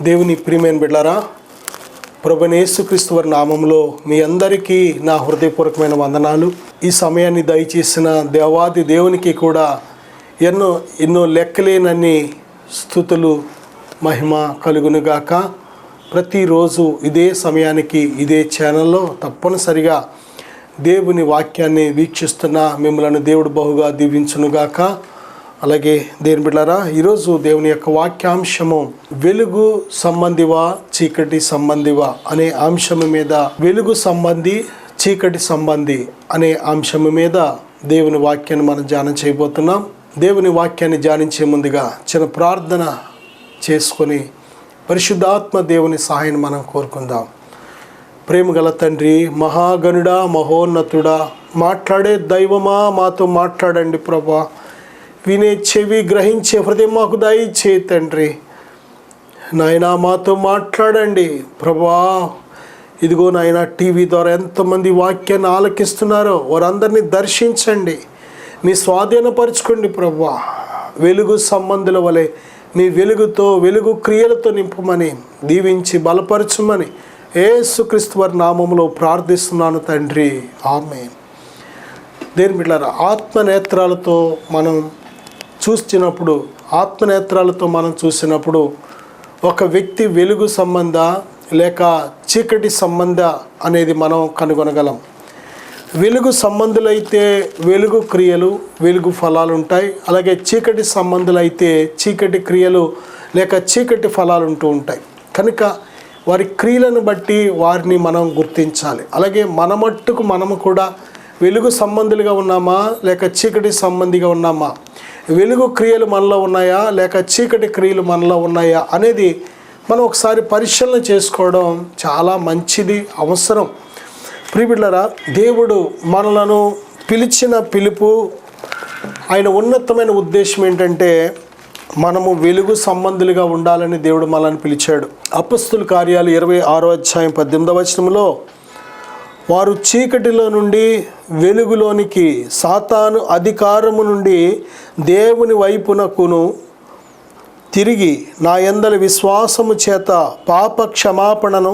దేవుని ప్రియమైన బిడ్డలారా, ప్రభువైన యేసుక్రీస్తు వారి నామములో మీ అందరికీ నా హృదయపూర్వకమైన వందనాలు. ఈ సమయాన్ని దయచేసిన దేవాది దేవునికి కూడా ఎన్నో లెక్కలేనన్ని స్తుతులు మహిమ కలుగునుగాక. ప్రతిరోజు ఇదే సమయానికి ఇదే ఛానల్లో తప్పనిసరిగా దేవుని వాక్యాన్ని వీక్షిస్తున్న మిమ్మల్ని దేవుడు బహుగా దీవించునుగాక. అలాగే దేవుని బిడ్డలారా, ఈరోజు దేవుని యొక్క వాక్యాంశము వెలుగు సంబంధివా చీకటి సంబంధివా అనే అంశము మీద, వెలుగు సంబంధి చీకటి సంబంధి అనే అంశము మీద దేవుని వాక్యాన్ని మనం ధ్యానం చేయబోతున్నాం. దేవుని వాక్యాన్ని ధ్యానించే ముందుగా చిన్న ప్రార్థన చేసుకొని పరిశుద్ధాత్మ దేవుని సహాయాన్ని మనం కోరుకుందాం. ప్రేమగల తండ్రి, మహాగణుడా, మహోన్నతుడా, మాట్లాడే దైవమా, మాతో మాట్లాడండి ప్రభా. వినే చెవి, గ్రహించే హృదయం మాకు దయచే తండ్రి. నాయనా, మాతో మాట్లాడండి ప్రభా. ఇదిగో నాయన, టీవీ ద్వారా ఎంతమంది వాక్యాన్ని ఆలకిస్తున్నారో వారందరినీ దర్శించండి, మీ స్వాధీనపరచుకోండి ప్రభా. వెలుగు సంబంధుల వలె మీ వెలుగుతో, వెలుగు క్రియలతో నింపమని, దీవించి బలపరచుమని యేసుక్రీస్తు వారి నామములో ప్రార్థిస్తున్నాను తండ్రి, ఆమేన్. దేవుని బిడ్డలారా, ఆత్మనేత్రాలతో మనం చూసినప్పుడు ఒక వ్యక్తి వెలుగు సంబంధ లేక చీకటి సంబంధ అనేది మనం కనుగొనగలం. వెలుగు సంబంధులైతే వెలుగు క్రియలు, వెలుగు ఫలాలు ఉంటాయి. అలాగే చీకటి సంబంధులైతే చీకటి క్రియలు లేక చీకటి ఫలాలు ఉంటూ ఉంటాయి. కనుక వారి క్రియలను బట్టి వారిని మనం గుర్తించాలి. అలాగే మన మట్టుకు మనము కూడా వెలుగు సంబంధులుగా ఉన్నామా లేక చీకటి సంబంధిగా ఉన్నామా, వెలుగు క్రియలు మనలో ఉన్నాయా లేక చీకటి క్రియలు మనలో ఉన్నాయా అనేది మనం ఒకసారి పరిశీలన చేసుకోవడం చాలా మంచిది, అవసరం. ప్రియబిడ్డలారా, దేవుడు మనలను పిలిచిన పిలుపు, ఆయన ఉన్నతమైన ఉద్దేశం ఏంటంటే మనము వెలుగు సంబంధులుగా ఉండాలని దేవుడు మనల్ని పిలిచాడు. అపొస్తలుల కార్యాలు 26వ అధ్యాయం 18వ వచనంలో, వారు చీకటిలో నుండి వెలుగులోనికి, సాతాను అధికారము నుండి దేవుని వైపునకును తిరిగి నా యందలి విశ్వాసము చేత పాప క్షమాపణను,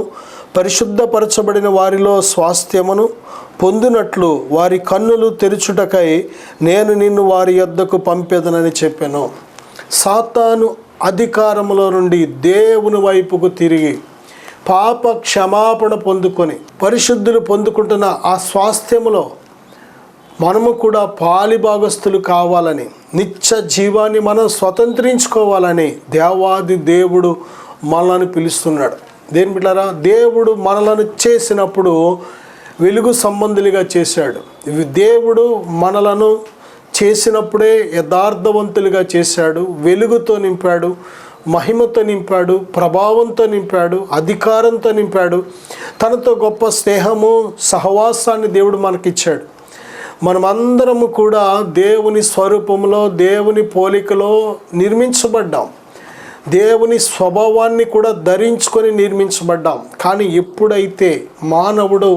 పరిశుద్ధపరచబడిన వారిలో స్వాస్థ్యమును పొందినట్లు వారి కన్నులు తెరుచుటకై నేను నిన్ను వారి యొద్దకు పంపెదనని చెప్పాను. సాతాను అధికారములో నుండి దేవుని వైపుకు తిరిగి పాప క్షమాపణ పొందుకొని పరిశుద్ధులు పొందుకుంటున్న ఆ స్వాస్థ్యములో మనము కూడా పాలిభాగస్తులు కావాలని, నిత్య జీవాన్ని మనం స్వతంత్రించుకోవాలని దేవాది దేవుడు మనల్ని పిలుస్తున్నాడు. దేని బిడ్డలారా, దేవుడు మనలను చేసినప్పుడు వెలుగు సంబంధులుగా చేశాడు. దేవుడు మనలను చేసినప్పుడే యథార్థవంతులుగా చేశాడు, వెలుగుతో నింపాడు, మహిమతో నింపాడు, ప్రభావంతో నింపాడు, అధికారంతో నింపాడు. తనతో గొప్ప స్నేహము, సహవాసాన్ని దేవుడు మనకిచ్చాడు. మనమందరము కూడా దేవుని స్వరూపంలో, దేవుని పోలికలో నిర్మించబడ్డాం. దేవుని స్వభావాన్ని కూడా ధరించుకొని నిర్మించబడ్డాం. కానీ ఎప్పుడైతే మానవుడు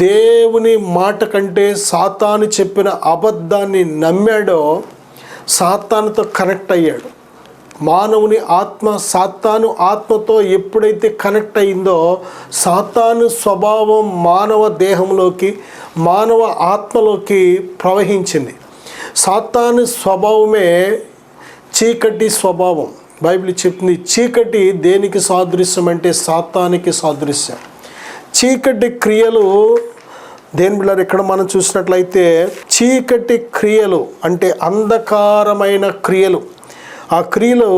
దేవుని మాట కంటే సాతాను చెప్పిన అబద్ధాన్ని నమ్మాడో, సాతానుతో కనెక్ట్ అయ్యాడు. మానవుని ఆత్మ సాతాను ఆత్మతో ఎప్పుడైతే కనెక్ట్ అయిందో, సాతాను స్వభావం మానవ దేహంలోకి, మానవ ఆత్మలోకి ప్రవహించింది. సాతాను స్వభావమే చీకటి స్వభావం. బైబిల్ చెప్తుంది, చీకటి దేనికి సాదృశ్యం అంటే సాతానికి సాదృశ్యం. చీకటి క్రియలు, దేని బిడ్డలారా, ఇక్కడ మనం చూసినట్లయితే చీకటి క్రియలు అంటే అంధకారమైన క్రియలు. ఆ క్రియలు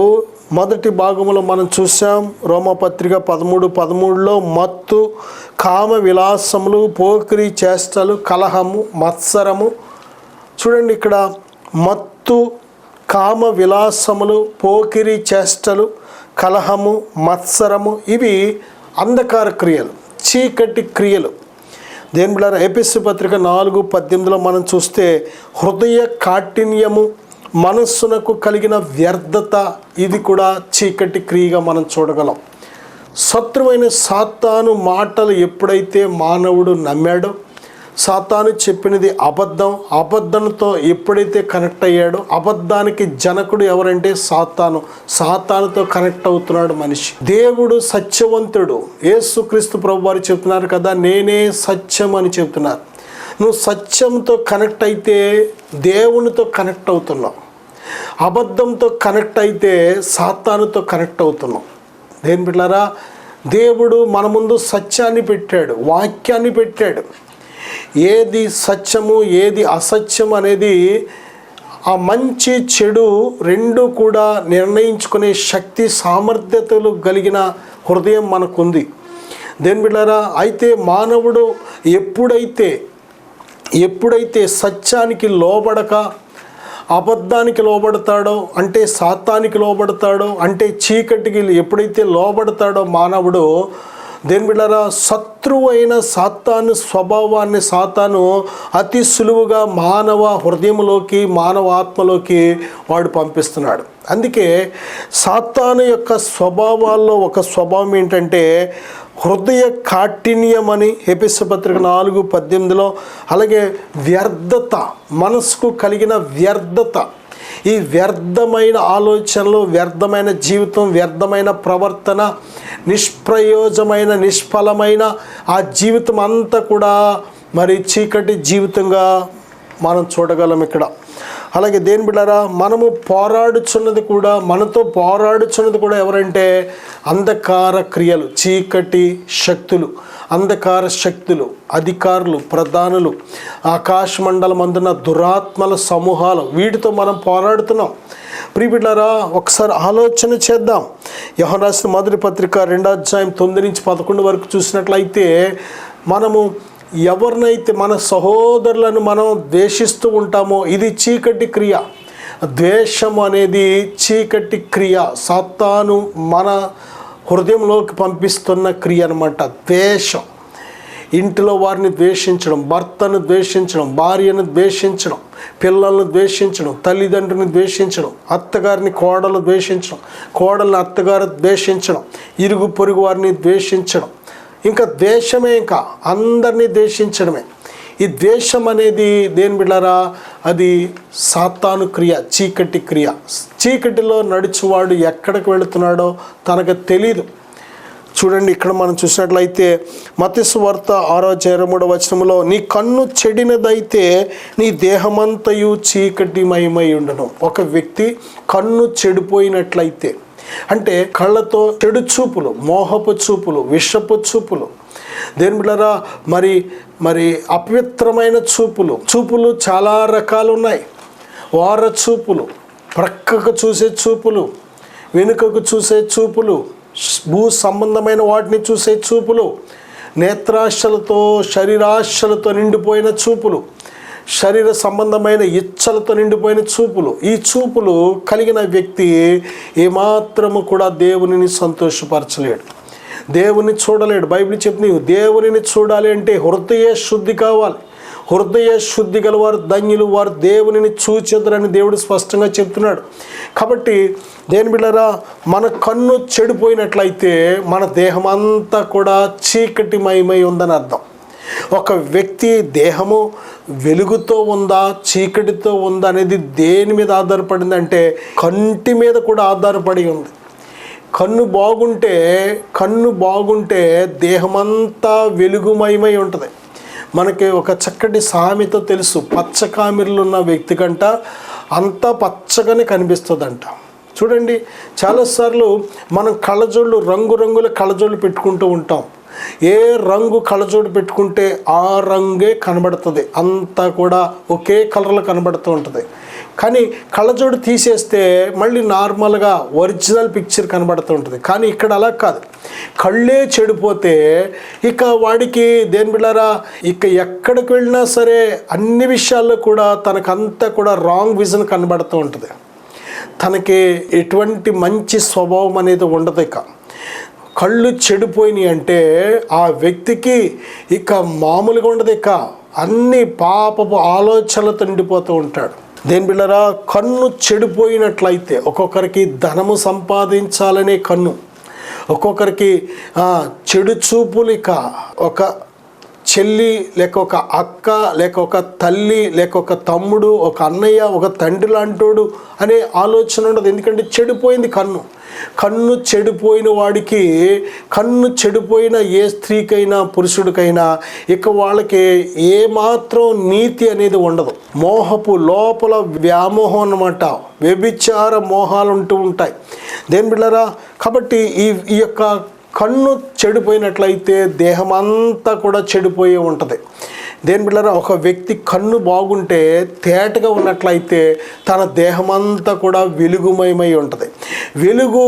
మొదటి భాగంలో మనం చూసాం. రోమపత్రిక 13:13లో మత్తు, కామ విలాసములు, పోకిరి చేష్టలు, కలహము, మత్సరము. చూడండి, ఇక్కడ మత్తు, కామ విలాసములు, పోకిరి చేష్టలు, కలహము, మత్సరము, ఇవి అంధకార క్రియలు, చీకటి క్రియలు. దేని బిడ్డలారా, ఎఫెసీ పత్రిక 4:18లో మనం చూస్తే హృదయ కాఠిన్యము, మనస్సునకు కలిగిన వ్యర్థత, ఇది కూడా చీకటి క్రియగా మనం చూడగలం. శత్రువైన సాతాను మాటలు ఎప్పుడైతే మానవుడు నమ్మాడో, సాతాను చెప్పినది అబద్ధం. అబద్ధంతో ఎప్పుడైతే కనెక్ట్ అయ్యాడో, అబద్ధానికి జనకుడు ఎవరంటే సాతానుతో కనెక్ట్ అవుతున్నాడు మనిషి. దేవుడు సత్యవంతుడు. యేసుక్రీస్తు ప్రభువారు చెప్తున్నారు కదా, నేనే సత్యం అని చెప్తున్నారు. నువ్వు సత్యంతో కనెక్ట్ అయితే దేవునితో కనెక్ట్ అవుతున్నావు. అబద్ధంతో కనెక్ట్ అయితే సాతానుతో కనెక్ట్ అవుతున్నావు. దేని బిడ్డలారా, దేవుడు మన ముందు సత్యాన్ని పెట్టాడు, వాక్యాన్ని పెట్టాడు. ఏది సత్యము ఏది అసత్యం అనేది, ఆ మంచి చెడు రెండు కూడా నిర్ణయించుకునే శక్తి సామర్థ్యతలు కలిగిన హృదయం మనకుంది. దేని బిడ్డలారా, అయితే మానవుడు ఎప్పుడైతే సత్యానికి లోబడక అబద్ధానికి లోబడతాడో, అంటే సాతానికి లోబడతాడో, అంటే చీకటికి ఎప్పుడైతే లోబడతాడో మానవుడు, దేని బిడ్డలారా, శత్రువు అయిన సాతాను స్వభావాన్ని సాతాను అతి సులువుగా మానవ హృదయంలోకి, మానవ ఆత్మలోకి వాడు పంపిస్తున్నాడు. అందుకే సాతాను యొక్క స్వభావాల్లో ఒక స్వభావం ఏంటంటే హృదయ కాఠిన్యం అని ఎఫెసీ పత్రిక 4:18, అలాగే వ్యర్థత, మనసుకు కలిగిన వ్యర్థత. ఈ వ్యర్థమైన ఆలోచనలు, వ్యర్థమైన జీవితం, వ్యర్థమైన ప్రవర్తన, నిష్ప్రయోజమైన నిష్ఫలమైన ఆ జీవితం అంతా కూడా మరి చీకటి జీవితంగా మనం చూడగలం ఇక్కడ. అలాగే దేని బిడ్డారా, మనతో పోరాడుచున్నది కూడా ఎవరంటే అంధకార క్రియలు, చీకటి శక్తులు, అంధకార శక్తులు, అధికారులు, ప్రధానులు, ఆకాశమండలం అందున దురాత్మల సమూహాలు, వీటితో మనం పోరాడుతున్నాం. ప్రియబిడ్డలారా, ఒకసారి ఆలోచన చేద్దాం. యోహాను రాసిన మొదటి పత్రిక 2:9-11 వరకు చూసినట్లయితే, మనము ఎవరినైతే మన సహోదరులను మనం ద్వేషిస్తూ ఉంటామో ఇది చీకటి క్రియ. ద్వేషం అనేది చీకటి క్రియ, సాతాను మన హృదయంలోకి పంపిస్తున్న క్రియ అన్నమాట. ద్వేషం, ఇంటిలో వారిని ద్వేషించడం, భర్తను ద్వేషించడం, భార్యను ద్వేషించడం, పిల్లలను ద్వేషించడం, తల్లిదండ్రుని ద్వేషించడం, అత్తగారిని కోడలు ద్వేషించడం, కోడలను అత్తగారు ద్వేషించడం, ఇరుగు పొరుగు వారిని ద్వేషించడం, ఇంకా ద్వేషమే, ఇంకా అందరినీ ద్వేషించడమే. ఈ ద్వేషం అనేది దేని బిడ్డారా, అది సాతాను క్రియ, చీకటి క్రియ. చీకటిలో నడుచువాడు ఎక్కడికి వెళుతున్నాడో తనకు తెలీదు. చూడండి, ఇక్కడ మనం చూసినట్లయితే మత్తయి సువార్త 6:23 నీ కన్ను చెడినదైతే నీ దేహమంతయు చీకటిమయమై ఉండును. ఒక వ్యక్తి కన్ను చెడిపోయినట్లయితే, అంటే కళ్ళతో చెడు చూపులు, మోహపు చూపులు, విషపు చూపులు, దేని బిడ్డలారా, మరి అపవిత్రమైన చూపులు చాలా రకాలు ఉన్నాయి. వార చూపులు, ప్రక్కకు చూసే చూపులు, వెనుకకు చూసే చూపులు, భూ సంబంధమైన వాటిని చూసే చూపులు, నేత్రాశలతో శరీరాశలతో నిండిపోయిన చూపులు, శరీర సంబంధమైన ఇచ్చలతో నిండిపోయిన చూపులు. ఈ చూపులు కలిగిన వ్యక్తి ఏమాత్రము కూడా దేవునిని సంతోషపరచలేడు, దేవుని చూడలేడు. బైబిల్ చెప్తుంది, దేవునిని చూడాలి అంటే హృదయ శుద్ధి కావాలి. హృదయ శుద్ధి గలవారు ధన్యులు, వారు దేవునిని చూచెదరని దేవుడు స్పష్టంగా చెప్తున్నాడు. కాబట్టి దేని బిడ్డలారా, మన కన్ను చెడిపోయినట్లయితే మన దేహం అంతా కూడా చీకటిమయమై ఉందని అర్థం. ఒక వ్యక్తి దేహము వెలుగుతో ఉందా చీకటితో ఉందా అనేది దేని మీద ఆధారపడింది అంటే కంటి మీద కూడా ఆధారపడి ఉంది. కన్ను బాగుంటే దేహమంతా వెలుగుమయమై ఉంటుంది. మనకి ఒక చక్కటి సామెత తెలుసు, పచ్చకామెర్లు ఉన్న వ్యక్తి కంట అంతా పచ్చగానే కనిపిస్తుందంట. చూడండి, చాలాసార్లు మనం కళ్ళజోళ్ళు, రంగురంగుల కళ్ళజోళ్ళు పెట్టుకుంటూ ఉంటాం. ఏ రంగు కళ్ళజోడు పెట్టుకుంటే ఆ రంగే కనబడుతుంది, అంతా కూడా ఒకే కలర్లో కనబడుతూ ఉంటుంది. కానీ కళ్ళజోడు తీసేస్తే మళ్ళీ నార్మల్గా ఒరిజినల్ పిక్చర్ కనబడుతూ ఉంటుంది. కానీ ఇక్కడ అలా కాదు, కళ్ళే చెడిపోతే ఇక వాడికి దేని బిళ్ళారా, ఇక ఎక్కడికి వెళ్ళినా సరే అన్ని విషయాల్లో కూడా తనకంతా కూడా రాంగ్ విజన్ కనబడుతూ ఉంటుంది. తనకి ఎటువంటి మంచి స్వభావం అనేది ఉండదు. ఇక కళ్ళు చెడిపోయినాయి అంటే ఆ వ్యక్తికి ఇక మామూలుగా ఉండదు, ఇక అన్ని పాపపు ఆలోచనలతో నిండిపోతూ ఉంటాడు. దేని బిళ్ళరా, కన్ను చెడిపోయినట్లయితే ఒక్కొక్కరికి ధనము సంపాదించాలనే కన్ను, ఒక్కొక్కరికి చెడు చూపులు, ఇక ఒక చెల్లి లేక ఒక అక్క లేక ఒక తల్లి లేక ఒక తమ్ముడు, ఒక అన్నయ్య, ఒక తండ్రి లాంటోడు అనే ఆలోచన ఉండదు. ఎందుకంటే చెడిపోయింది కన్ను చెడిపోయిన వాడికి, కన్ను చెడిపోయిన ఏ స్త్రీకైనా పురుషుడికైనా ఇక వాళ్ళకి ఏమాత్రం నీతి అనేది ఉండదు. మోహపు లోపల వ్యామోహం అన్నమాట, వ్యభిచార మోహాలు ఉంటాయి. దేని బిడ్డలారా, కాబట్టి ఈ యొక్క కన్ను చెడిపోయినట్లయితే దేహం అంతా కూడా చెడిపోయి ఉంటుంది. దేని బిడ్డలారా, ఒక వ్యక్తి కన్ను బాగుంటే, తేటగా ఉన్నట్లయితే తన దేహమంతా కూడా వెలుగుమయమై ఉంటుంది. వెలుగు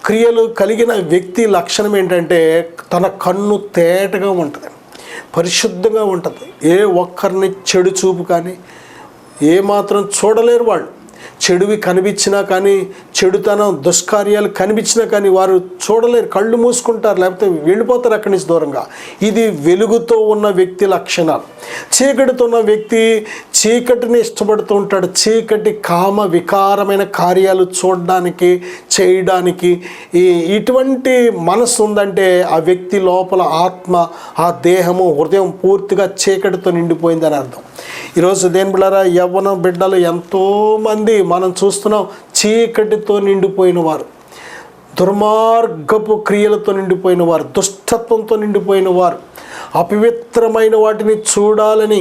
క్రియలు కలిగిన వ్యక్తి లక్షణం ఏంటంటే తన కన్ను తేటగా ఉంటుంది, పరిశుద్ధంగా ఉంటుంది. ఏ ఒక్కరిని చెడు చూపు కానీ ఏమాత్రం చూడలేరు వాళ్ళు. చెడువి కనిపించినా కానీ, చెడుతనం దుష్కార్యాలు కనిపించినా కానీ వారు చూడలేరు, కళ్ళు మూసుకుంటారు, లేకపోతే వెళ్ళిపోతారు అక్కడి నుంచి దూరంగా. ఇది వెలుగుతో ఉన్న వ్యక్తి లక్షణాలు. చీకటితో ఉన్న వ్యక్తి చీకటిని ఇష్టపడుతూ ఉంటాడు. చీకటి కామ వికారమైన కార్యాలు చూడడానికి, చేయడానికి ఇటువంటి మనసు ఉందంటే ఆ వ్యక్తి లోపల ఆత్మ, ఆ దేహము, హృదయం పూర్తిగా చీకటితో నిండిపోయిందని అర్థం. ఈరోజు దేని బిడ్డలారా, యవ్వన బిడ్డలు ఎంతోమంది మనం చూస్తున్నాం చీకటితో నిండిపోయిన వారు, దుర్మార్గపు క్రియలతో నిండిపోయిన వారు, దుష్టత్వంతో నిండిపోయిన వారు, అపవిత్రమైన వాటిని చూడాలని,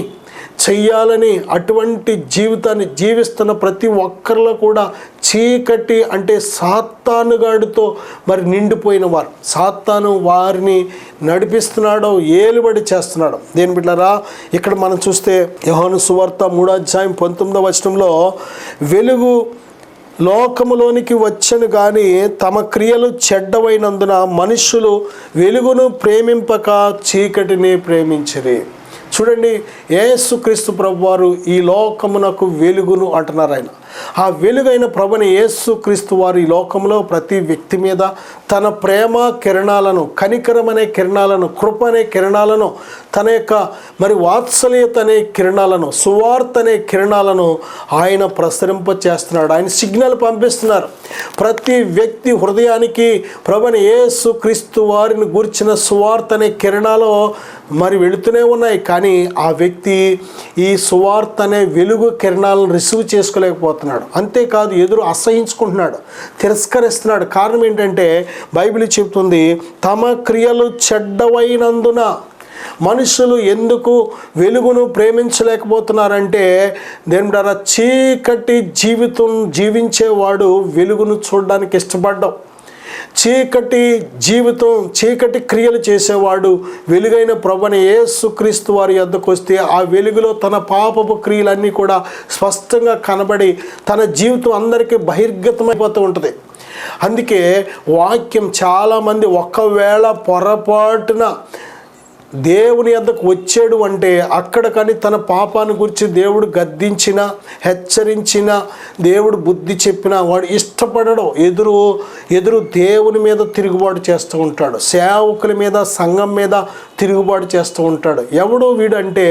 చెయ్యాలని అటువంటి జీవితాన్ని జీవిస్తున్న ప్రతి ఒక్కరిలో కూడా చీకటి అంటే సాతానుగాడితో మరి నిండిపోయిన వారు. సాతాను వారిని నడిపిస్తున్నాడో, ఏలుబడి చేస్తున్నాడు. దేని బిడ్డలారా, ఇక్కడ మనం చూస్తే యోహాను సువార్త 3:19 వెలుగు లోకములోనికి వచ్చను కానీ తమ క్రియలు చెడ్డవైనందున మనుష్యులు వెలుగును ప్రేమింపక చీకటిని ప్రేమించిరి. చూడండి, యేసుక్రీస్తు ప్రభువారు ఈ లోకమునకు వెలుగును అంటున్నారు. ఆయన ఆ వెలుగైన ప్రభుని యేసుక్రీస్తు వారు ఈ లోకంలో ప్రతి వ్యక్తి మీద తన ప్రేమ కిరణాలను, కనికరమనే కిరణాలను, కృప అనే కిరణాలను, తన యొక్క మరి వాత్సల్యత అనే కిరణాలను, సువార్త అనే కిరణాలను ఆయన ప్రసరింప చేస్తున్నాడు. ఆయన సిగ్నల్ పంపిస్తున్నారు. ప్రతి వ్యక్తి హృదయానికి ప్రభుని యేసుక్రీస్తు వారిని గూర్చిన సువార్త అనే కిరణాలు మరి వెళుతూనే ఉన్నాయి. కానీ ఆ వ్యక్తి ఈ సువార్త అనే వెలుగు కిరణాలను రిసీవ్ చేసుకోలేకపోతున్నాడు. అంతేకాదు, ఎదురు అసహించుకుంటున్నాడు, తిరస్కరిస్తున్నాడు. కారణం ఏంటంటే బైబిల్ చెప్తుంది, తమ క్రియలు చెడ్డవైనందున మనుషులు ఎందుకు వెలుగును ప్రేమించలేకపోతున్నారంటే, దేని ద్వారా చీకటి జీవితం జీవించేవాడు వెలుగును చూడడానికి ఇష్టపడ్డాం. చీకటి జీవితం, చీకటి క్రియలు చేసేవాడు వెలుగైన ప్రభువైన యేసుక్రీస్తు వారి యొద్దకు వస్తే ఆ వెలుగులో తన పాపపు క్రియలన్నీ కూడా స్పష్టంగా కనబడి తన జీవితం అందరికీ బహిర్గతమైపోతూ ఉంటుంది. అందుకే వాక్యం చాలామంది ఒకవేళ పొరపాటున దేవుని యొద్దకు వచ్చాడు అంటే అక్కడ కానీ తన పాపాన్ని గురించి దేవుడు గద్దించినా, హెచ్చరించినా, దేవుడు బుద్ధి చెప్పినా వాడు ఇష్టపడడం, ఎదురు దేవుని మీద తిరుగుబాటు చేస్తూ ఉంటాడు, సేవకుల మీద, సంఘం మీద తిరుగుబాటు చేస్తూ ఉంటాడు. ఎవడో వీడంటే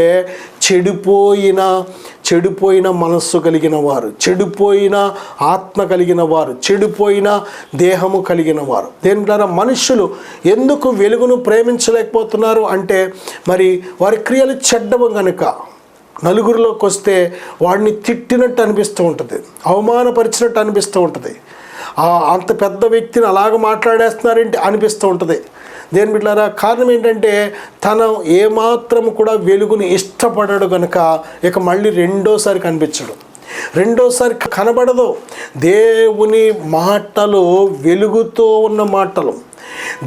చెడిపోయిన మనస్సు కలిగిన వారు, చెడిపోయిన ఆత్మ కలిగిన వారు, చెడిపోయిన దేహము కలిగిన వారు. దేని ద్వారా మనుషులు ఎందుకు వెలుగును ప్రేమించలేకపోతున్నారు అంటే మరి వారి క్రియలు చెడ్డవు కనుక. నలుగురిలోకి వస్తే వాడిని తిట్టినట్టు అనిపిస్తూ ఉంటుంది, అవమానపరిచినట్టు అనిపిస్తూ ఉంటుంది, అంత పెద్ద వ్యక్తిని అలాగ మాట్లాడేస్తున్నారేంటి అనిపిస్తూ ఉంటుంది. దేని బిడ్డలారా, కారణం ఏంటంటే తను ఏమాత్రం కూడా వెలుగుని ఇష్టపడడు కనుక ఇక మళ్ళీ రెండోసారి కనిపించడు, రెండోసారి కనబడదు. దేవుని మాటలు వెలుగుతో ఉన్న మాటలు,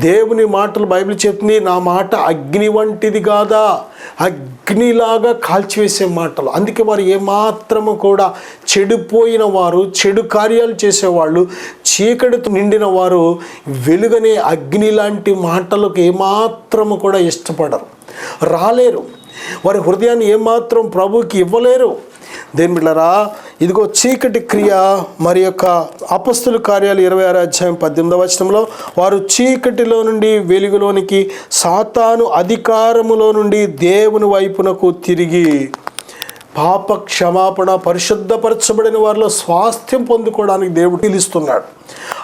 దేవుని మాటలు బైబిల్ చెప్తుంది, నా మాట అగ్ని వంటిది కాదా, అగ్నిలాగా కాల్చివేసే మాటలు. అందుకే వారు ఏమాత్రము కూడా చెడిపోయిన వారు, చెడు కార్యాలు చేసేవాళ్ళు, చీకటితో నిండిన వారు వెలుగనే అగ్ని లాంటి మాటలకు ఏమాత్రము కూడా ఇష్టపడరు, రాలేరు. వారి హృదయాన్ని ఏమాత్రం ప్రభువుకి ఇవ్వలేరు. దేని బిడ్డలారా, ఇదిగో చీకటి క్రియ మరి యొక్క అపొస్తలుల కార్యాలు 26:18 వారు చీకటిలో నుండి వెలుగులోనికి, సాతాను అధికారములో నుండి దేవుని వైపునకు తిరిగి పాప క్షమాపణ, పరిశుద్ధపరచబడిన వారిలో స్వాస్థ్యం పొందుకోవడానికి దేవుడు పిలుస్తున్నాడు.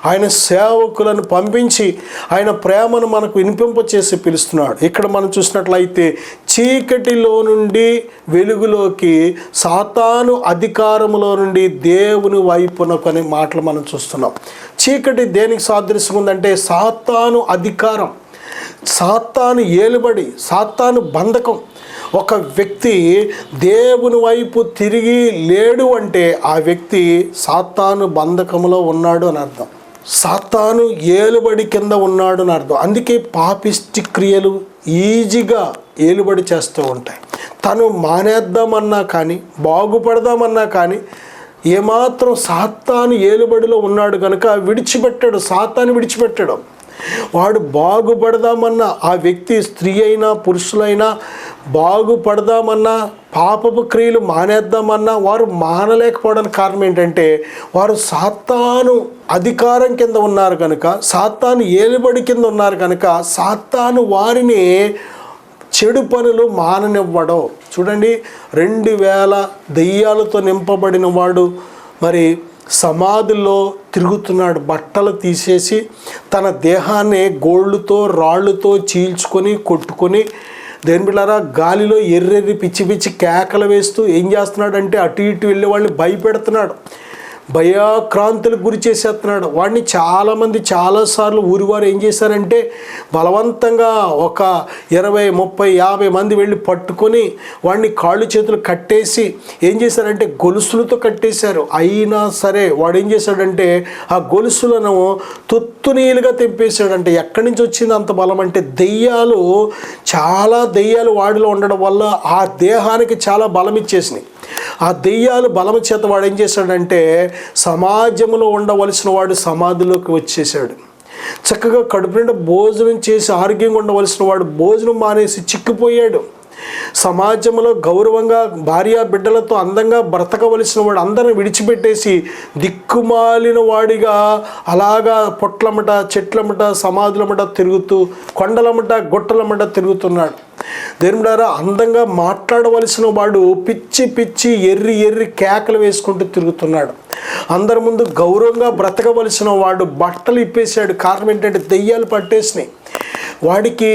ఆయన సేవకులను పంపించి ఆయన ప్రేమను మనకు వినిపింపచేసి పిలుస్తున్నాడు. ఇక్కడ మనం చూసినట్లయితే చీకటిలో నుండి వెలుగులోకి, సాతాను అధికారములో నుండి దేవుని వైపునకు అనే మాటలు మనం చూస్తున్నాం. చీకటి దేనికి సాదృశ్యం ఉందంటే సాతాను అధికారం, సాతాను ఏలుబడి, సాతాను బంధకం. ఒక వ్యక్తి దేవుని వైపు తిరిగి లేడు అంటే ఆ వ్యక్తి సాతాను బంధకంలో ఉన్నాడు అని అర్థం, సాతాను ఏలుబడి కింద ఉన్నాడు అని అర్థం. అందుకే పాపిష్టి క్రియలు ఈజీగా ఏలుబడి చేస్తూ ఉంటాయి. తను మానేద్దామన్నా కానీ, బాగుపడదామన్నా కానీ ఏమాత్రం సాతాను ఏలుబడిలో ఉన్నాడు కనుక విడిచిపెట్టాడు, సాతాను విడిచిపెట్టాడు. వాడు బాగుపడదామన్నా, ఆ వ్యక్తి స్త్రీ అయినా పురుషులైనా బాగుపడదామన్నా, పాపపు క్రియలు మానేద్దామన్నా వారు మానలేకపోవడానికి కారణం ఏంటంటే వారు సాతాను అధికారం కింద ఉన్నారు కనుక, సాతాను ఏలుబడి కింద ఉన్నారు కనుక సాతాను వారిని చెడు పనులు మాననివ్వడం. చూడండి, 2000 దెయ్యాలతో నింపబడిన వాడు మరి సమాధుల్లో తిరుగుతున్నాడు. బట్టలు తీసేసి తన దేహాన్ని గోళ్ళుతో రాళ్ళుతో చీల్చుకొని కొట్టుకొని దేని బిళ్ళారా గాలిలో ఎర్రెర్రి పిచ్చి పిచ్చి కేకలు వేస్తూ ఏం చేస్తున్నాడంటే అటు ఇటు వెళ్ళే వాళ్ళని భయపెడుతున్నాడు, భయాక్రాంతులకు గురి చేసేస్తున్నాడు. వాడిని చాలామంది చాలాసార్లు ఊరివారు ఏం చేశారంటే బలవంతంగా ఒక 20, 30, 50 మంది వెళ్ళి పట్టుకొని వాడిని కాళ్ళు చేతులు కట్టేసి ఏం చేశారంటే గొలుసులతో కట్టేశారు. అయినా సరే వాడు ఏం చేశాడంటే ఆ గొలుసులను తొత్తునీలుగా తెంపేశాడంటే ఎక్కడి నుంచి వచ్చింది అంత బలం అంటే చాలా దెయ్యాలు వాడిలో ఉండడం వల్ల ఆ దేహానికి చాలా బలం ఇచ్చేసినాయి. ఆ దెయ్యాలు బలము చేత వాడు ఏం చేశాడంటే సమాజంలో ఉండవలసిన వాడు సమాధిలోకి వచ్చేసాడు. చక్కగా కడుపు నిండా భోజనం చేసి ఆరోగ్యంగా ఉండవలసిన వాడు భోజనం మానేసి చిక్కిపోయాడు. సమాజంలో గౌరవంగా భార్య బిడ్డలతో అందంగా బ్రతకవలసిన వాడు అందరిని విడిచిపెట్టేసి దిక్కుమాలిన వాడిగా అలాగా పొట్లమట చెట్లమట సమాధులమట తిరుగుతూ కొండలమట గుట్టలమట తిరుగుతున్నాడు. దేని ద్వారా అందంగా మాట్లాడవలసిన వాడు పిచ్చి పిచ్చి ఎర్రి కేకలు వేసుకుంటూ తిరుగుతున్నాడు. అందరి ముందు గౌరవంగా బ్రతకవలసిన వాడు బట్టలు ఇప్పేశాడు. కారణం ఏంటంటే దెయ్యాలు పట్టేసినాయి. వాడికి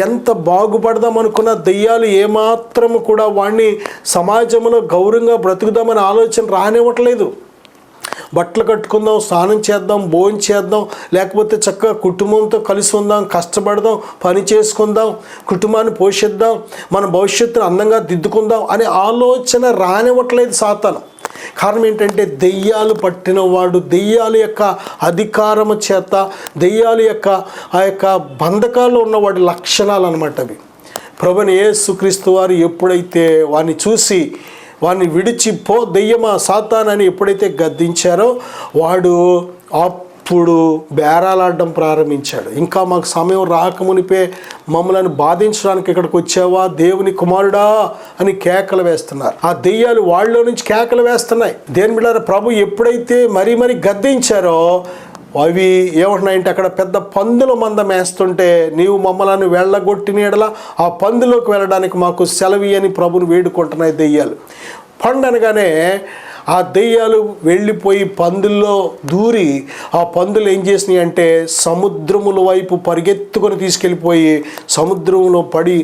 ఎంత బాగుపడదాం అనుకున్న దెయ్యాలు ఏమాత్రము కూడా వాడిని సమాజంలో గౌరవంగా బ్రతుకుదామని ఆలోచన రానివ్వట్లేదు. బట్టలు కట్టుకుందాం, స్నానం చేద్దాం, భోజనం చేద్దాం, లేకపోతే చక్కగా కుటుంబంతో కలిసి ఉందాం, కష్టపడదాం, పని చేసుకుందాం, కుటుంబాన్ని పోషిద్దాం, మన భవిష్యత్తును అందంగా దిద్దుకుందాం అనే ఆలోచన రానివ్వట్లేదు సాతాను. కారణం ఏంటంటే దెయ్యాలు పట్టినవాడు, దెయ్యాల యొక్క అధికారము చేత, దెయ్యాల యొక్క ఆ యొక్క బంధకాల్లో ఉన్నవాడి లక్షణాలు అన్నమాట అవి. ప్రభువైన యేసుక్రీస్తు వారు ఎప్పుడైతే వాడిని చూసి వాడిని విడిచి పో దెయ్యమా సాతానని ఎప్పుడైతే గద్దించారో వాడు అప్పుడు బేరాలాడడం ప్రారంభించాడు. ఇంకా మాకు సమయం రాకమునిపే మమ్మల్ని బాధించడానికి ఇక్కడికి వచ్చావా దేవుని కుమారుడా అని కేకలు వేస్తున్నారు. ఆ దెయ్యాలు వాళ్ళలో నుంచి కేకలు వేస్తున్నాయి. దేని బిడ్డలారా, ప్రభు ఎప్పుడైతే మరీ గద్దించారో అవి ఏమంటున్నాయంటే అక్కడ పెద్ద పందుల మంద మేస్తుంటే నీవు మమ్మల్ని వెళ్ళగొట్టిన యెడల ఆ పందులోకి వెళ్ళడానికి మాకు సెలవి అని ప్రభుని వేడుకుంటున్నాయి దెయ్యాలు. పండనగానే ఆ దెయ్యాలు వెళ్ళిపోయి పందుల్లో దూరి ఆ పందులు ఏం చేసినాయి అంటే సముద్రముల వైపు పరిగెత్తుకొని తీసుకెళ్ళిపోయి సముద్రంలో పడి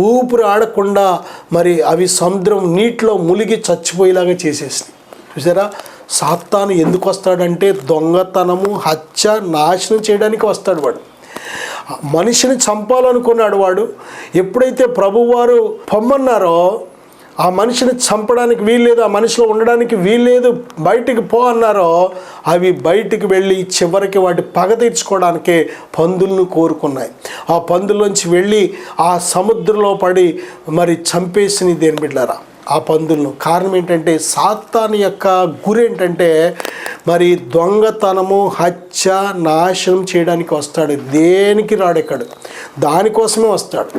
ఊపిరి ఆడకుండా మరి అవి సముద్రం నీటిలో మునిగి చచ్చిపోయేలాగా చేసేసినాయి. చూసారా, సాతాను ఎందుకు వస్తాడంటే దొంగతనము, హత్య, నాశనం చేయడానికి వస్తాడు. వాడు మనిషిని చంపాలనుకున్నాడు. వాడు ఎప్పుడైతే ప్రభువారు పొమ్మన్నారో ఆ మనిషిని చంపడానికి వీల్లేదు, ఆ మనిషిలో ఉండడానికి వీల్లేదు, బయటికి పో అన్నారో అవి బయటికి వెళ్ళి చివరికి వాటి పగ తీర్చుకోవడానికే పందులను కోరుకున్నాయి. ఆ పందుల్లోంచి వెళ్ళి ఆ సముద్రంలో పడి మరి చంపేసిన దేని బిడ్డలారా ఆ పందులను. కారణం ఏంటంటే సాతాను యొక్క గురి ఏంటంటే మరి దొంగతనము, హత్య, నాశనం చేయడానికి వస్తాడు. దేనికి రాడెక్కడు, దానికోసమే వస్తాడు.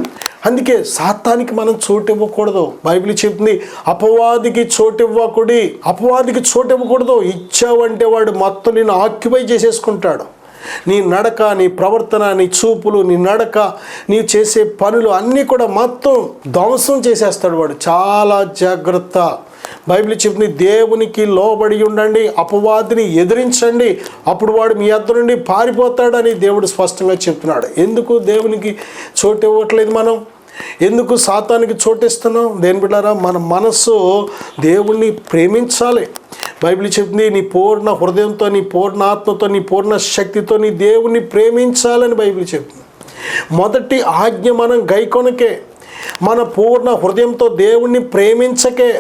అందుకే సాతానికి మనం చోటు ఇవ్వకూడదు. బైబిల్ చెప్తుంది అపవాదికి చోటు ఇవ్వకూడదు, అపవాదికి చోటు ఇవ్వకూడదు. ఇచ్చావంటే వాడు మొత్తం నిన్ను ఆక్యుపై చేసేసుకుంటాడు. నీ నడక, నీ ప్రవర్తన, నీ చూపులు, నీ నడక, నీవు చేసే పనులు అన్నీ కూడా మొత్తం ధ్వంసం చేసేస్తాడు వాడు. చాలా జాగ్రత్త. బైబిల్ చెప్తుంది, దేవునికి లోబడి ఉండండి, అపవాదిని ఎదిరించండి, అప్పుడు వాడు మీ యొద్ద నుండి పారిపోతాడని దేవుడు స్పష్టంగా చెప్తున్నాడు. ఎందుకు దేవునికి చోటు ఇవ్వట్లేదు మనం? ఎందుకు సాతానికి చోటిస్తున్నాం? దేని బిడ్డారా, మన మనస్సు దేవుణ్ణి ప్రేమించాలి. బైబిల్ చెప్తుంది, నీ పూర్ణ హృదయంతో, నీ పూర్ణ ఆత్మతో, నీ పూర్ణ శక్తితో నీ దేవుణ్ణి ప్రేమించాలని బైబిల్ చెప్తుంది. మొదటి ఆజ్ఞ మనం గైకొనకే, మన పూర్ణ హృదయంతో దేవుణ్ణి ప్రేమించకే.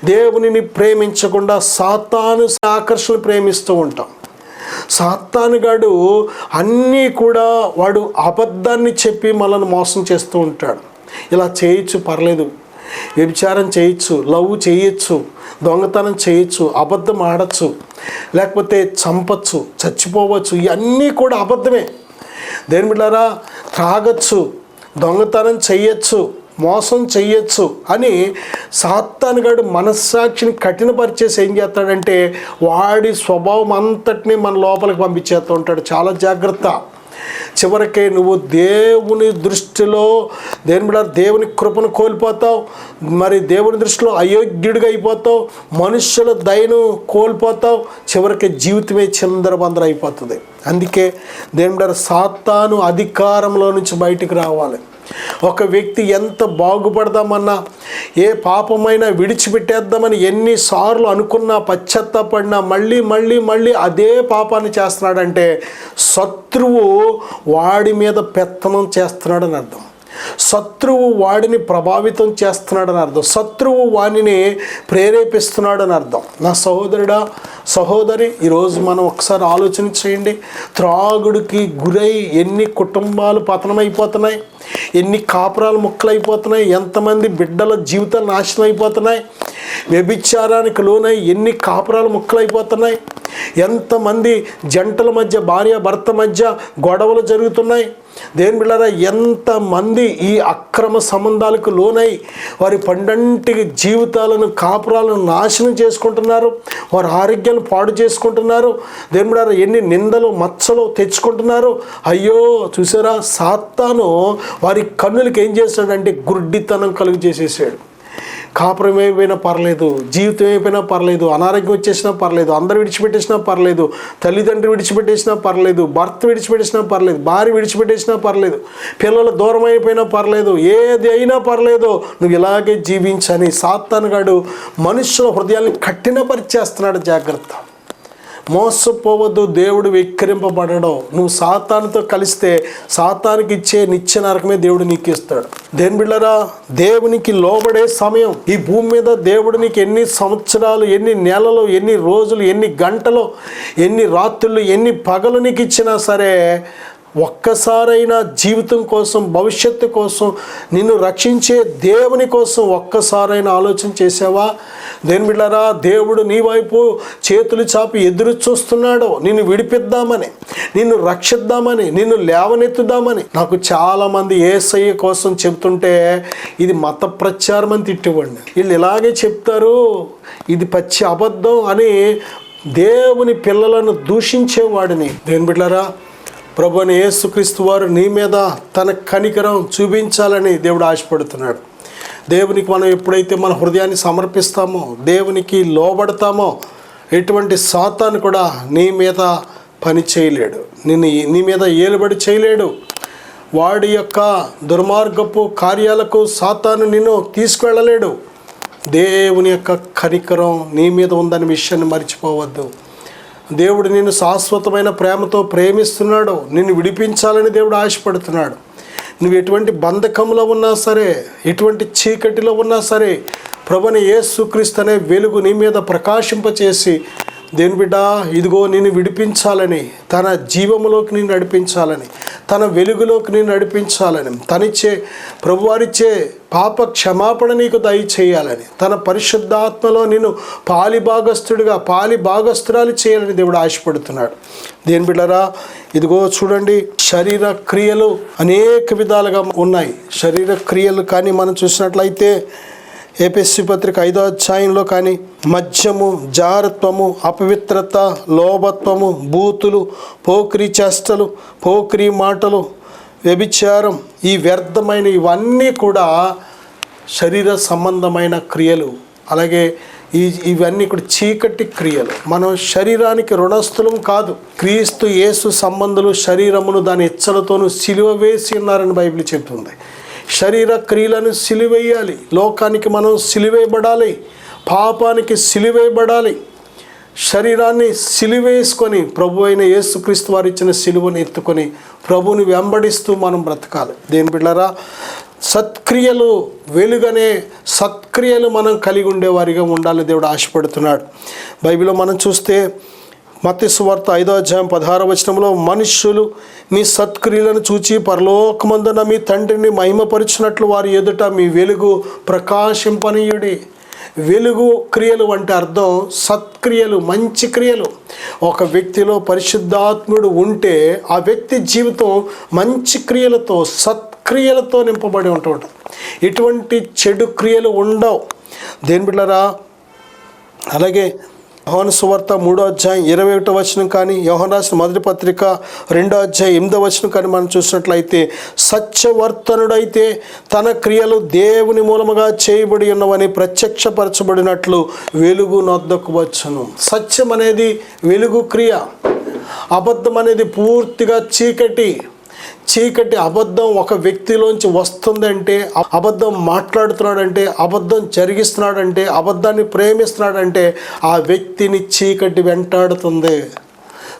దేవునిని ప్రేమించకుండా సాతాను ఆకర్షణ ప్రేమిస్తూ ఉంటాం. సాతానుగాడు అన్నీ కూడా వాడు అబద్ధాన్ని చెప్పి మనల్ని మోసం చేస్తూ ఉంటాడు. ఇలా చేయొచ్చు, పర్లేదు, వ్యభిచారం చేయొచ్చు, లవ్ చేయొచ్చు, దొంగతనం చేయొచ్చు, అబద్ధం ఆడచ్చు, లేకపోతే చంపచ్చు, చచ్చిపోవచ్చు, ఇవన్నీ కూడా అబద్ధమే. దేని బిడ్డారా, త్రాగచ్చు, దొంగతనం చెయ్యొచ్చు, మోసం చెయ్యొచ్చు అని సాతానుగాడు మనస్సాక్షిని కఠినపరిచేసి ఏం చేస్తాడంటే వాడి స్వభావం అంతటినీ మన లోపలికి పంపించేస్తూ ఉంటాడు. చాలా జాగ్రత్త. చివరికి నువ్వు దేవుని దృష్టిలో దేవుని కృపను కోల్పోతావు, మరి దేవుని దృష్టిలో అయోగ్యుడిగా అయిపోతావు, మనుషుల దయను కోల్పోతావు, చివరికి జీవితమే చిందరబందర అయిపోతుంది. అందుకే దేవుడు సాతాను అధికారంలో నుంచి బయటికి రావాలి. ఒక వ్యక్తి ఎంత బాగుపడదామన్నా, ఏ పాపమైనా విడిచిపెట్టేద్దామని ఎన్నిసార్లు అనుకున్నా, పశ్చాత్తాపడినా మళ్ళీ మళ్ళీ మళ్ళీ అదే పాపాన్ని చేస్తున్నాడంటే శత్రువు వాడి మీద పెత్తనం చేస్తున్నాడని అర్థం. శత్రువు వాడిని ప్రభావితం చేస్తున్నాడని అర్థం. శత్రువు వాడిని ప్రేరేపిస్తున్నాడని అర్థం. నా సహోదరుడా, సహోదరి, ఈరోజు మనం ఒకసారి ఆలోచన చేయండి. త్రాగుడికి గురై ఎన్ని కుటుంబాలు పతనమైపోతున్నాయి, ఎన్ని కాపురాలు ముక్కలైపోతున్నాయి, ఎంతమంది బిడ్డల జీవితాలు నాశనం అయిపోతున్నాయి. వ్యభిచారానికి లోనై ఎన్ని కాపురాలు ముక్కలైపోతున్నాయి, ఎంతమంది జంటల మధ్య, భార్య భర్త మధ్య గొడవలు జరుగుతున్నాయి. దేని బిళ్ళారా, ఎంతమంది ఈ అక్రమ సంబంధాలకు లోనై వారి పండంటి జీవితాలను, కాపురాలను నాశనం చేసుకుంటున్నారు, వారి ఆరోగ్యాలు పాడు చేసుకుంటున్నారు. దేని బిళ్ళారా, ఎన్ని నిందలు మచ్చలు తెచ్చుకుంటున్నారు. అయ్యో, చూసారా, సాతాను వారి కన్నులకి ఏం చేశాడంటే గుడ్డితనం కలుగు చేసేసాడు. కాపురం అయిపోయినా పర్లేదు, జీవితం అయిపోయినా పర్లేదు, అనారోగ్యం వచ్చేసినా పర్లేదు, అందరు విడిచిపెట్టేసినా పర్లేదు, తల్లిదండ్రులు విడిచిపెట్టేసినా పర్లేదు, భర్త విడిచిపెట్టేసినా పర్లేదు, భార్య విడిచిపెట్టేసినా పర్లేదు, పిల్లలు దూరం అయిపోయినా పర్లేదు, ఏది అయినా పర్లేదు, నువ్వు ఇలాగే జీవించని సాతానుగాడు మనుషుల హృదయాన్ని కఠినపరిచేస్తున్నాడు. జాగ్రత్త, మోసపోవద్దు. దేవుడు వెక్కిరింపబడడం. నువ్వు సాతానుతో కలిస్తే సాతానికి ఇచ్చే నిత్య నరకమే దేవుడు నీకు ఇస్తాడు. దేని బిళ్ళరా, దేవునికి లోబడే సమయం ఈ భూమి మీద దేవుడు నీకు ఎన్ని సంవత్సరాలు, ఎన్ని నెలలు, ఎన్ని రోజులు, ఎన్ని గంటలు, ఎన్ని రాత్రులు, ఎన్ని పగలు నీకు ఇచ్చినా సరే, ఒక్కసారైనా జీవితం కోసం, భవిష్యత్తు కోసం, నిన్ను రక్షించే దేవుని కోసం ఒక్కసారైనా ఆలోచన చేసావా? దేని బిళ్ళారా, దేవుడు నీ వైపు చేతులు చాపి ఎదురు చూస్తున్నాడు, నిన్ను విడిపిద్దామని, నిన్ను రక్షిద్దామని, నిన్ను లేవనెత్తుదామని. నాకు చాలామంది యేసయ్య కోసం చెప్తుంటే ఇది మత ప్రచారం అని తిట్టేవాడిని. వీళ్ళు ఇలాగే చెప్తారు, ఇది పచ్చి అబద్ధం అని దేవుని పిల్లలను దూషించేవాడిని. దేని బిళ్ళారా, ప్రభువైన యేసుక్రీస్తు వారు నీ మీద తన కనికరం చూపించాలని దేవుడు ఆశపడుతున్నాడు. దేవునికి మనం ఎప్పుడైతే మన హృదయాన్ని సమర్పిస్తామో, దేవునికి లోబడతామో, ఎటువంటి సాతాను కూడా నీ మీద పని చేయలేడు, నీ మీద ఏలుబడి చేయలేడు. వాడి యొక్క దుర్మార్గపు కార్యాలకు సాతాను నిన్ను తీసుకువెళ్ళలేడు. దేవుని యొక్క కనికరం నీ మీద ఉందనే విషయాన్ని మర్చిపోవద్దు. దేవుడు నిన్ను శాశ్వతమైన ప్రేమతో ప్రేమిస్తున్నాడు, నిన్ను విడిపించాలని దేవుడు ఆశపడుతున్నాడు. నువ్వు ఎటువంటి బంధకంలో ఉన్నా సరే, ఎటువంటి చీకటిలో ఉన్నా సరే, ప్రభువైన యేసుక్రీస్తు అనే వెలుగు నీ మీద ప్రకాశింపచేసి, దేని బిడ్డ, ఇదిగో నిన్ను విడిపించాలని, తన జీవములోకి నేను నడిపించాలని, తన వెలుగులోకి నేను నడిపించాలని, తనిచ్చే ప్రభువారిచ్చే పాప క్షమాపణ నీకు దయచేయాలని, తన పరిశుద్ధాత్మలో నిన్ను పాలి భాగస్తురాలు చేయాలని దేవుడు ఆశపడుతున్నాడు. దేని బిడ్డరా, ఇదిగో చూడండి, శరీర క్రియలు అనేక విధాలుగా ఉన్నాయి. శరీర క్రియలు కానీ మనం చూసినట్లయితే ఎఫెసీ పత్రిక 5వ అధ్యాయంలో కానీ మద్యము, జారత్వము, అపవిత్రత, లోభత్వము, బూతులు, పోకిరీ చేష్టలు, పోకిరీ మాటలు, వ్యభిచారం, ఈ వ్యర్థమైన ఇవన్నీ కూడా శరీర సంబంధమైన క్రియలు. అలాగే ఇవన్నీ కూడా చీకటి క్రియలు. మనం శరీరానికి రుణస్థులం కాదు. క్రీస్తు యేసు సంబంధులు శరీరమును దాని ఇచ్చలతోనూ సిలువ వేసి ఉన్నారని బైబిల్ చెప్తుంది. శరీర క్రియలను సిలువేయాలి. లోకానికి మనం సిలువేయబడాలి, పాపానికి సిలువేయబడాలి. శరీరాన్ని సిలువేసుకొని ప్రభు అయిన యేసుక్రీస్తు వారు ఇచ్చిన సిలువను ఎత్తుకొని ప్రభువుని వెంబడిస్తూ మనం బ్రతకాలి. దేని బిడ్డలారా, సత్క్రియలు వెలుగనే సత్క్రియలు మనం కలిగి ఉండేవారిగా ఉండాలి దేవుడు ఆశపడుతున్నాడు. బైబిల్లో మనం చూస్తే మత్తయి సువార్త 5వ అధ్యాయం 16వ వచనంలో, మనుష్యులు మీ సత్క్రియలను చూచి పరలోకమందున మీ తండ్రిని మహిమపరిచినట్లు వారి ఎదుట మీ వెలుగు ప్రకాశింపనీయుడి. వెలుగు క్రియలు అంటే అర్థం సత్క్రియలు, మంచి క్రియలు. ఒక వ్యక్తిలో పరిశుద్ధాత్ముడు ఉంటే ఆ వ్యక్తి జీవితం మంచి క్రియలతో, సత్క్రియలతో నింపబడి ఉంటుంది. ఇటువంటి చెడు క్రియలు ఉండవు. దేని బిడ్డలారా, అలాగే యోహాను సువార్త 3వ అధ్యాయం 21వ వచనం కానీ, యోహాను రాసిన మొదటి పత్రిక 2వ అధ్యాయం 8వ వచనం కానీ మనం చూసినట్లయితే, సత్యవర్తనుడైతే తన క్రియలు దేవుని మూలముగా చేయబడి ఉన్నవని ప్రత్యక్షపరచబడినట్లు వెలుగు నొద్దకు వచ్చును. సత్యం అనేది వెలుగు క్రియ, అబద్ధం అనేది పూర్తిగా చీకటి. అబద్ధం ఒక వ్యక్తిలోంచి వస్తుందంటే, అబద్ధం మాట్లాడుతున్నాడంటే, అబద్ధం జరిగిస్తున్నాడంటే, అబద్ధాన్ని ప్రేమిస్తున్నాడంటే ఆ వ్యక్తిని చీకటి వెంటాడుతుంది.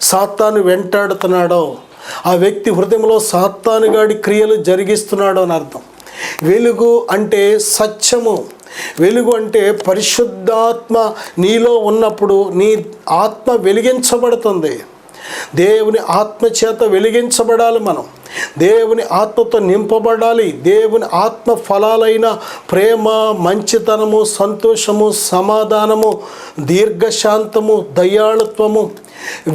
సాతాను వెంటాడుతున్నాడో ఆ వ్యక్తి హృదయంలో సాతానుగాడి క్రియలు జరిగిస్తున్నాడు అని అర్థం. వెలుగు అంటే సత్యము. వెలుగు అంటే పరిశుద్ధాత్మ నీలో ఉన్నప్పుడు నీ ఆత్మ వెలిగించబడుతుంది. దేవుని ఆత్మ చేత వెలిగించబడాలి. మనం దేవుని ఆత్మతో నింపబడాలి. దేవుని ఆత్మ ఫలాలైన ప్రేమ, మంచితనము, సంతోషము, సమాధానము, దీర్ఘశాంతము, దయాళుత్వము,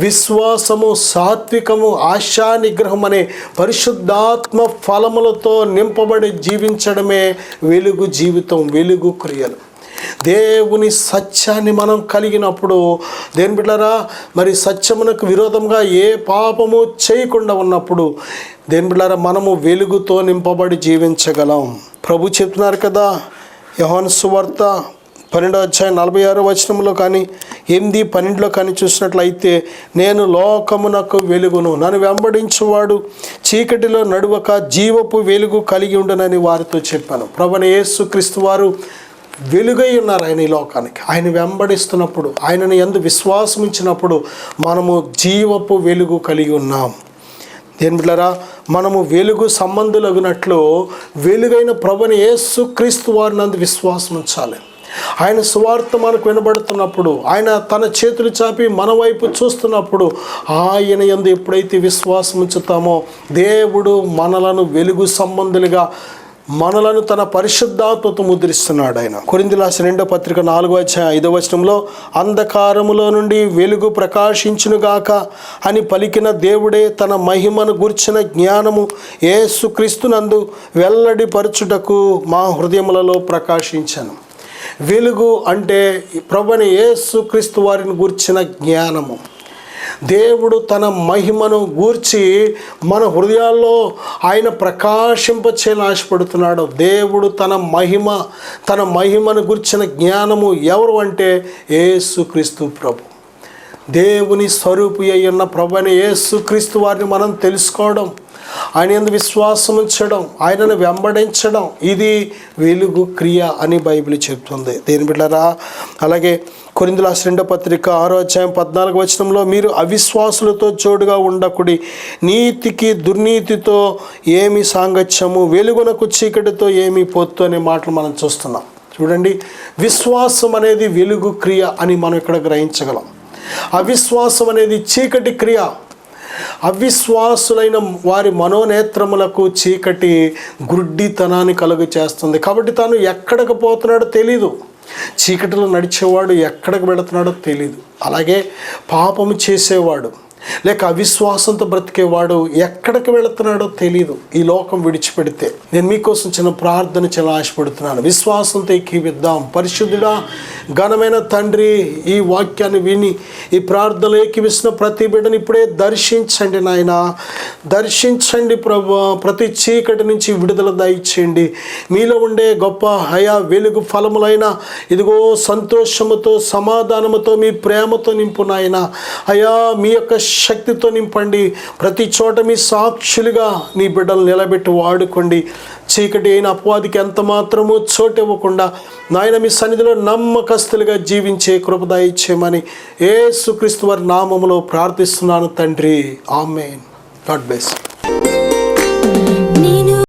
విశ్వాసము, సాత్వికము, ఆశా నిగ్రహం అనే పరిశుద్ధాత్మ ఫలములతో నింపబడి జీవించడమే వెలుగు జీవితం, వెలుగు క్రియలు. దేవుని సత్యాన్ని మనం కలిగినప్పుడు దేని బిడ్డలారా, మరి సత్యమునకు విరోధంగా ఏ పాపము చేయకుండా ఉన్నప్పుడు దేని బిడ్డలారా మనము వెలుగుతో నింపబడి జీవించగలం. ప్రభు చెప్తున్నారు కదా, యోహాను సువార్త 12వ అధ్యాయం 46వ వచనంలో కానీ 8:12లో కానీ చూసినట్లయితే, నేను లోకమునకు వెలుగును, నన్ను వెంబడించువాడు చీకటిలో నడువక జీవపు వెలుగు కలిగి ఉండునని వారితో చెప్పాను. ప్రభువైన యేసుక్రీస్తు వారు వెలుగై ఉన్నారు. ఆయన ఈ లోకానికి ఆయన వెంబడిస్తున్నప్పుడు, ఆయనను యందు విశ్వాసం ఉంచినప్పుడు మనము జీవపు వెలుగు కలిగి ఉన్నాం. దేని బిడ్డలారా, మనము వెలుగు సంబంధులగినట్లు వెలుగైన ప్రభువైన యేసుక్రీస్తు వారి నందు విశ్వాసం ఉంచాలి. ఆయన సువార్త మనకు వినబడుతున్నప్పుడు, ఆయన తన చేతులు చాపి మన వైపు చూస్తున్నప్పుడు, ఆయన యందు ఎప్పుడైతే విశ్వాసం ఉంచుతామో దేవుడు మనలను వెలుగు సంబంధులుగా, మనలను తన పరిశుద్ధాత్మతో ముద్రిస్తున్నాడు. ఆయన కొరింథీయులకు రాసిన 2వ పత్రిక 4వ అధ్యాయం 5వ వచనంలో, అంధకారములో నుండి వెలుగు ప్రకాశించునుగాక అని పలికిన దేవుడే తన మహిమను గూర్చిన జ్ఞానము యేసుక్రీస్తునందు వెల్లడిపరచుటకు మా హృదయములలో ప్రకాశించను. వెలుగు అంటే ప్రభువైన యేసుక్రీస్తు వారిని గూర్చిన జ్ఞానము. దేవుడు తన మహిమను గూర్చి మన హృదయాల్లో ఆయన ప్రకాశింపచేయాలని ఆశపడుతున్నాడు. దేవుడు తన మహిమను గూర్చిన జ్ఞానము ఎవరు అంటే యేసుక్రీస్తు ప్రభు. దేవుని స్వరూపి అయ్యున్న ప్రభువైన యేసుక్రీస్తు వారిని మనం తెలుసుకోవడం, ఆయన యందు విశ్వాసం ఉంచడం, ఆయనను వెంబడించడం, ఇది వెలుగు క్రియ అని బైబిల్ చెప్తుంది. దేని బిడ్డలారా, అలాగే కొరింథీయులకు రాసిన 2వ పత్రిక 6వ అధ్యాయం 14వ వచనంలో, మీరు అవిశ్వాసులతో జోడుగా ఉండకుడి, నీతికి దుర్నీతితో ఏమి సాంగత్యము, వెలుగునకు చీకటితో ఏమి పొత్తు అనే మాటలు మనం చూస్తున్నాం. చూడండి, విశ్వాసం అనేది వెలుగు క్రియ అని మనం ఇక్కడ గ్రహించగలం. అవిశ్వాసం అనేది చీకటి క్రియ. అవిశ్వాసులైన వారి మనోనేత్రములకు చీకటి గుడ్డితనాన్ని కలుగు చేస్తుంది. కాబట్టి తాను ఎక్కడికి పోతున్నాడో తెలీదు. చీకటిలో నడిచేవాడు ఎక్కడికి వెళుతున్నాడో తెలీదు. అలాగే పాపము చేసేవాడు, లేక అవిశ్వాసంతో బ్రతికేవాడు ఎక్కడికి వెళుతున్నాడో తెలియదు ఈ లోకం విడిచిపెడితే. నేను మీకోసం చిన్న ప్రార్థన చాలా ఆశపడుతున్నాను. విశ్వాసంతో ఏకీవిద్దాం. పరిశుద్ధుడా, ఘనమైన తండ్రి, ఈ వాక్యాన్ని విని ఈ ప్రార్థనలు ఏకీవిస్తున్న ప్రతి బిడ్డని ఇప్పుడే దర్శించండి నాయన. దర్శించండి ప్రభువా. ప్రతి చీకటి నుంచి విడుదల దయచేయండి. మీలో ఉండే గొప్ప వెలుగు ఫలములైన ఇదిగో సంతోషముతో, సమాధానముతో, మీ ప్రేమతో నింపు నాయన. మీ యొక్క శక్తితో నింపండి. ప్రతి చోట మీ సాక్షులుగా నీ బిడ్డలు నిలబెట్టి వాడుకోండి. చీకటి అయిన అపవాదికి ఎంత మాత్రము చోటు ఇవ్వకుండా నాయన మీ సన్నిధిలో నమ్మకస్తులుగా జీవించే కృప దయచేయమని యేసుక్రీస్తు వారి నామములో ప్రార్థిస్తున్నాను తండ్రి. ఆమేన్. God bless.